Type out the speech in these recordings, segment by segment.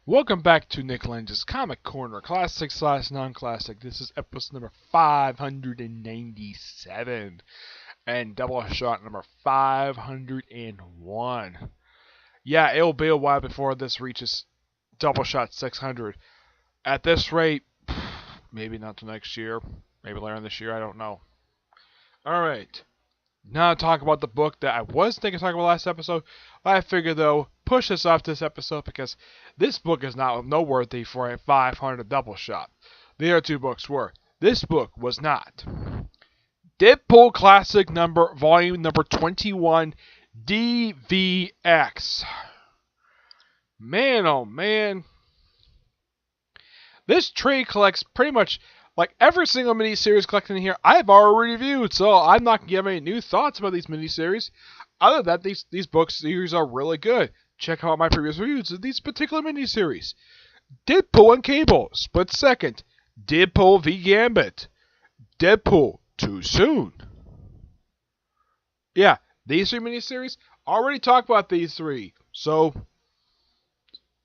Welcome back to Nick Lenz's Comic Corner, classic slash non-classic. This is episode number 597 and Doubleshot number 501. Yeah, it'll be a while before this reaches Doubleshot 600. At this rate, maybe not till next year, maybe later this year, I don't know. Alright, now talk about the book that I was thinking of talking about last episode. I figured though, push this off this episode because this book is not noteworthy for a 500 Doubleshot. The other two books were. This book was not. Deadpool Classic volume number 21, DVX. Man, oh man. This trade collects pretty much like every single miniseries collected in here. I've already reviewed, so I'm not going to give any new thoughts about these miniseries. Other than that, these book series are really good. Check out my previous reviews of these particular miniseries. Deadpool and Cable, split second. Deadpool v Gambit. Deadpool, too soon. Yeah, these three miniseries, already talked about these three. So,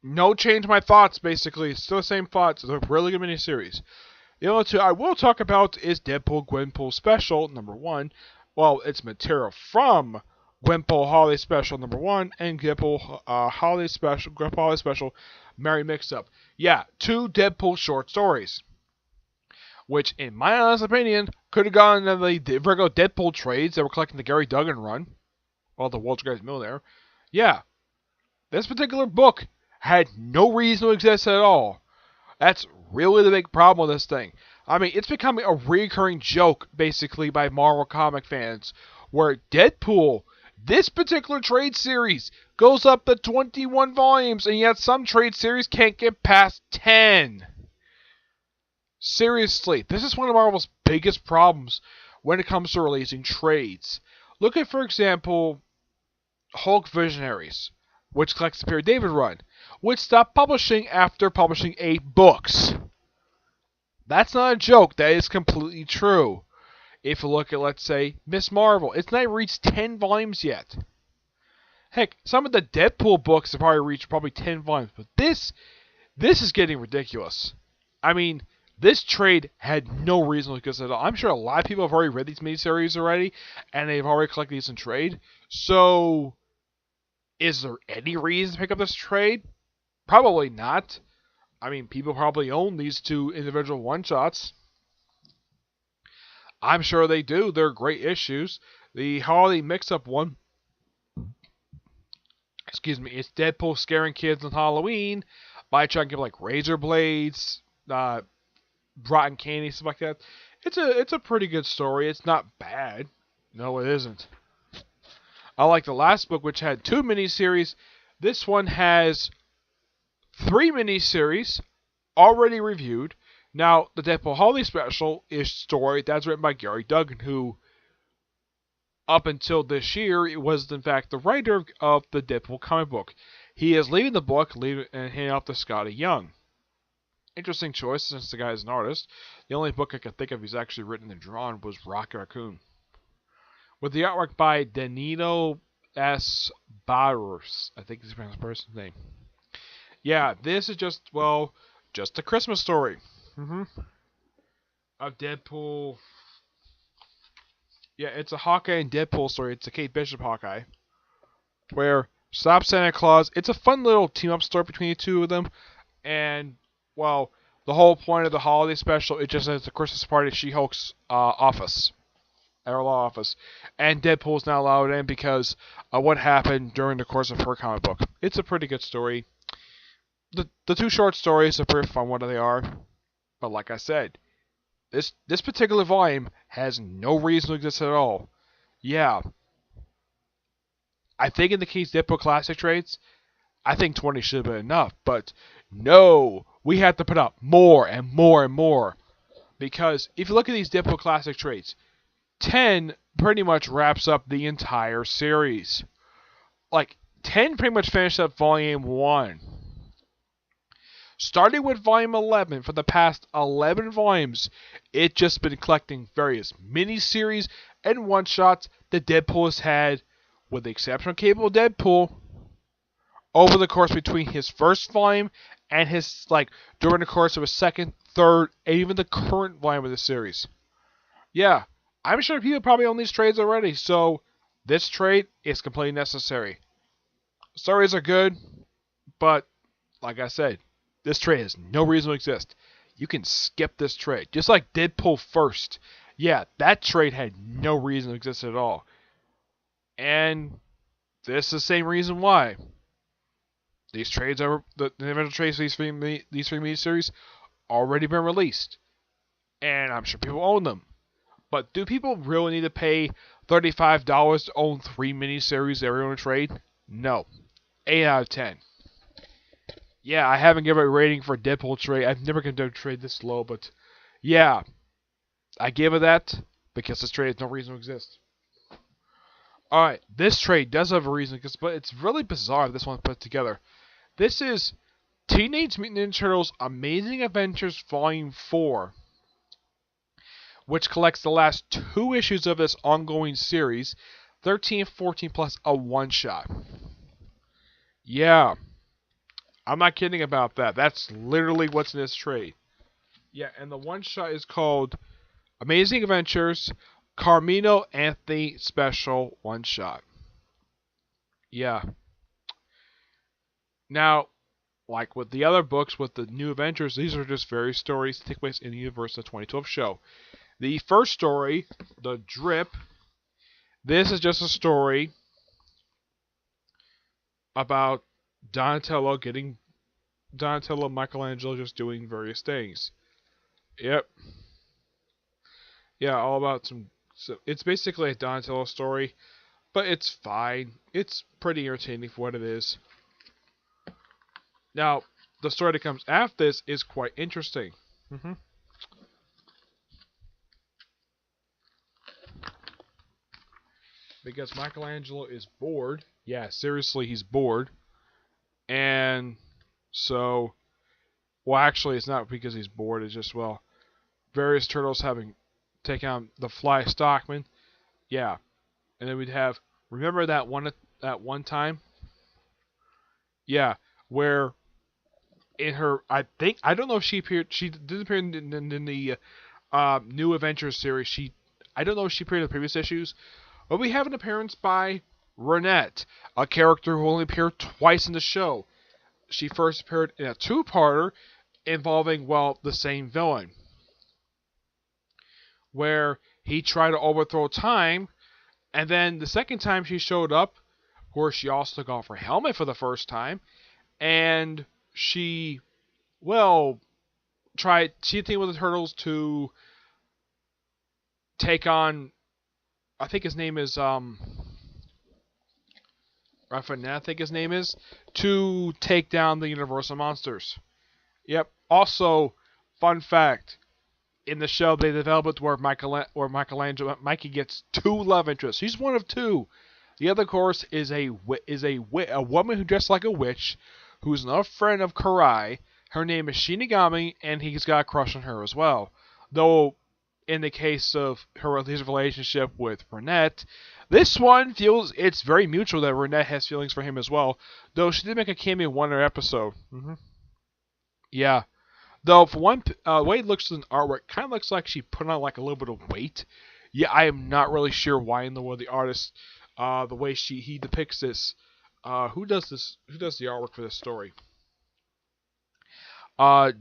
no change in my thoughts, basically. Still the same thoughts. It's a really good miniseries. The only two I will talk about is Deadpool Gwenpool Special, number 1. Well, it's material from Gwenpool Holiday Special, number 1, and Deadpool Holiday Special, Merry Mix-Up. Yeah, 2 Deadpool short stories. Which, in my honest opinion, could have gone in the regular Deadpool trades that were collecting the Gary Duggan run. Well, the World's Greatest Millionaire. Yeah, this particular book had no reason to exist at all. That's really the big problem with this thing. I mean, it's becoming a recurring joke, basically, by Marvel comic fans, where Deadpool, this particular trade series, goes up to 21 volumes, and yet some trade series can't get past 10. Seriously, this is one of Marvel's biggest problems when it comes to releasing trades. Look at, for example, Hulk Visionaries, which collects the Peter David run, which stopped publishing after publishing 8 books. That's not a joke, that is completely true. If you look at, let's say, Miss Marvel, it's not reached 10 volumes yet. Heck, some of the Deadpool books have probably reached 10 volumes, but this is getting ridiculous. I mean, this trade had no reason to exist at all. I'm sure a lot of people have already read these miniseries already, and they've already collected these in trade. So, is there any reason to pick up this trade? Probably not. I mean, people probably own these 2 individual one-shots. I'm sure they do. They're great issues. The Holiday Mix-Up one, it's Deadpool scaring kids on Halloween by trying to give like razor blades, rotten candy, stuff like that. It's a pretty good story. It's not bad. No, it isn't. I like the last book, which had 2 miniseries. This one has 3 miniseries already reviewed. Now, the Deadpool Holiday Special is story that's written by Gary Duggan, who, up until this year, was in fact the writer of the Deadpool comic book. He is leaving the book and handing off to Scotty Young. Interesting choice, since the guy is an artist. The only book I could think of he's actually written and drawn was Rocket Raccoon, with the artwork by Danilo S. Barros. I think is the person's name. Yeah, this is just a Christmas story. Of Deadpool. Yeah, it's a Hawkeye and Deadpool story. It's a Kate Bishop Hawkeye, where Stop Santa Claus. It's a fun little team-up story between the two of them, and well, the whole point of the holiday special, it just says the Christmas party at She-Hulk's office, at her law office, and Deadpool's not allowed in because of what happened during the course of her comic book. It's a pretty good story. The 2 short stories are pretty fun, what they are. But like I said, this particular volume has no reason to exist at all. Yeah. I think in the case of Deadpool Classic trades, I think 20 should have been enough. But no, we have to put up more and more and more. Because if you look at these Deadpool Classic trades, 10 pretty much wraps up the entire series. Like, 10 pretty much finished up volume 1. Starting with volume 11, for the past 11 volumes, it's just been collecting various mini-series and one-shots that Deadpool has had, with the exception of Cable Deadpool, over the course between his first volume and his during the course of his second, third, and even the current volume of the series. Yeah, I'm sure people probably own these trades already, so this trade is completely necessary. Stories are good, but like I said, this trade has no reason to exist. You can skip this trade. Just like Deadpool first. Yeah, that trade had no reason to exist at all. And this is the same reason why. These trades are the individual trades for these three miniseries already been released. And I'm sure people own them. But do people really need to pay $35 to own 3 miniseries that are in a trade? No. 8 out of 10. Yeah, I haven't given a rating for a Deadpool trade. I've never considered a trade this low, but yeah, I give it that because this trade has no reason to exist. Alright, this trade does have a reason, but it's really bizarre this one's put together. This is Teenage Mutant Ninja Turtles Amazing Adventures Volume 4, which collects the last 2 issues of this ongoing series, 13 and 14 plus a one-shot. Yeah, I'm not kidding about that. That's literally what's in this trade. Yeah, and the one-shot is called Amazing Adventures Carmino Anthony Special One-Shot. Yeah. Now, like with the other books, with the New Adventures, these are just various stories that take place in the universe of the 2012 show. The first story, The Drip, this is just a story about Donatello Michelangelo just doing various things. Yep. Yeah, all about so it's basically a Donatello story, but it's fine. It's pretty entertaining for what it is. Now, the story that comes after this is quite interesting. Because Michelangelo is bored. Yeah, seriously, he's bored. And so, well, actually, it's not because he's bored. It's just, well, various turtles having taken on the Fly Stockman. Yeah. And then we'd have, remember that one time? Yeah, where in her, I don't know if she appeared, she did appear in the New Adventures series. I don't know if she appeared in the previous issues, but we have an appearance by Renette, a character who only appeared twice in the show. She first appeared in a 2-parter involving, well, the same villain, where he tried to overthrow time, and then the second time she showed up, of course, she also took off her helmet for the first time, and she, well, tried cheating with the turtles to take on, I think his name is, I think his name is, to take down the Universal Monsters. Yep. Also, fun fact, in the show they develop it where Mikey gets 2 love interests. He's one of 2. The other, of course, is a woman who dressed like a witch, who's another friend of Karai. Her name is Shinigami, and he's got a crush on her as well. Though, in the case of his relationship with Renette, this one feels it's very mutual that Renette has feelings for him as well. Though she did make a cameo in one other episode. Yeah. Though, for one, the way it looks in the artwork, kind of looks like she put on like a little bit of weight. Yeah, I am not really sure why in the world the artist, the way he depicts this. Who does this? Who does the artwork for this story?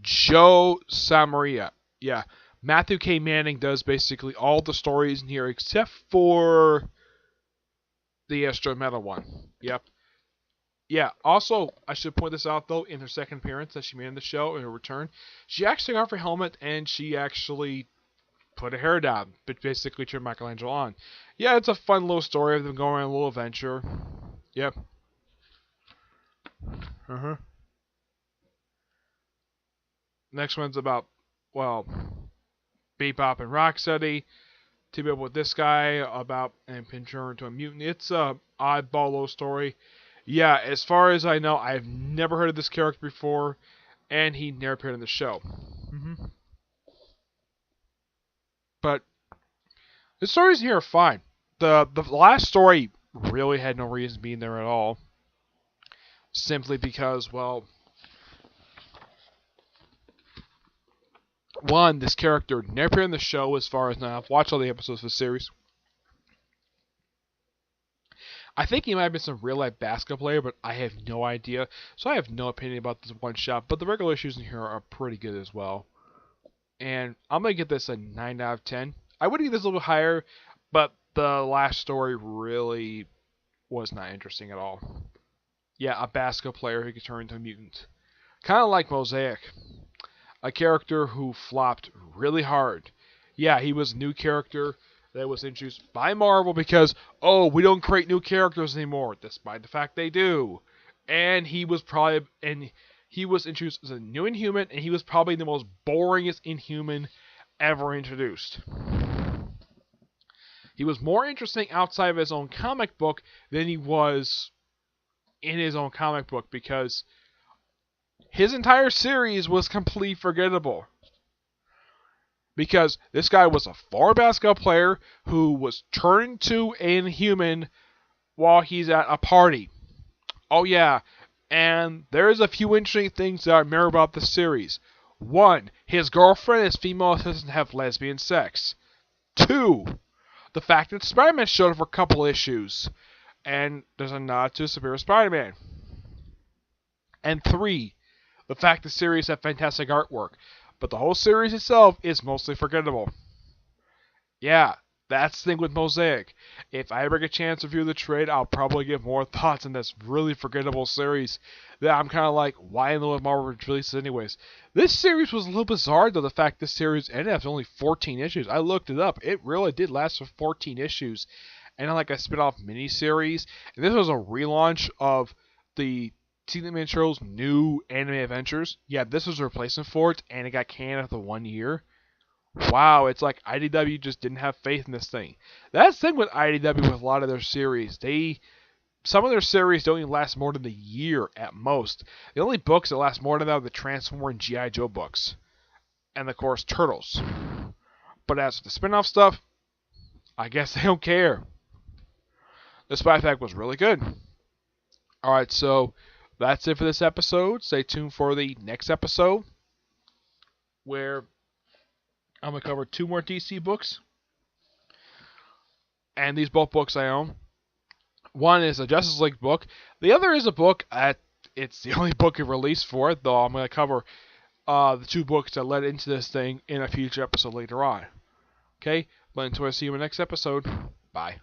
Joe Samaria. Yeah, Matthew K. Manning does basically all the stories in here except for the Astro Metal one. Yep. Yeah, also, I should point this out, though, in her second appearance that she made in the show, in her return, she actually got off her helmet, and she actually put her hair down, but basically turned Michelangelo on. Yeah, it's a fun little story of them going on a little adventure. Yep. Next one's about, well, Bebop and Rocksteady. Team up with this guy about and turn into a mutant. It's a oddball little story. Yeah, as far as I know, I've never heard of this character before, and he never appeared in the show. But the stories here are fine. The last story really had no reason being there at all. Simply because, well, One, this character never appeared in the show as far as now. I've watched all the episodes of the series. I think he might have been some real life basketball player, but I have no idea. So I have no opinion about this one shot. But the regular issues in here are pretty good as well. And I'm going to give this a 9 out of 10. I would give this a little bit higher, but the last story really was not interesting at all. Yeah, a basketball player who could turn into a mutant. Kind of like Mosaic. A character who flopped really hard. Yeah, he was a new character that was introduced by Marvel because, oh, we don't create new characters anymore, despite the fact they do. And he was introduced as a new Inhuman, and he was probably the most boringest Inhuman ever introduced. He was more interesting outside of his own comic book than he was in his own comic book because his entire series was completely forgettable. Because this guy was a former basketball player who was turned to an Inhuman while he's at a party. Oh yeah, and there's a few interesting things that I remember about the series. 1. His girlfriend and his female assistant have lesbian sex. 2. The fact that Spider-Man showed up for a couple issues. And there's a nod to Superior Spider-Man. And 3. The fact the series had fantastic artwork. But the whole series itself is mostly forgettable. Yeah, that's the thing with Mosaic. If I ever get a chance to review the trade, I'll probably give more thoughts on this really forgettable series that I'm kind of like, why in the world Marvel releases anyways? This series was a little bizarre, though, the fact this series ended after only 14 issues. I looked it up. It really did last for 14 issues. And like a spin-off miniseries. And this was a relaunch of the Teenage Mutant Ninja Turtles' new anime adventures. Yeah, this was a replacement for it, and it got canned after 1 year. Wow, it's like IDW just didn't have faith in this thing. That's the thing with IDW with a lot of their series. Some of their series don't even last more than a year at most. The only books that last more than that are the Transformer and G.I. Joe books. And of course, Turtles. But as for the spin-off stuff, I guess they don't care. The Spy Fact was really good. Alright, so that's it for this episode. Stay tuned for the next episode, where I'm going to cover 2 more DC books. And these both books I own. One is a Justice League book. The other is a book, it's the only book released for it, though I'm going to cover the 2 books that led into this thing in a future episode later on. Okay? But until I see you in the next episode, bye.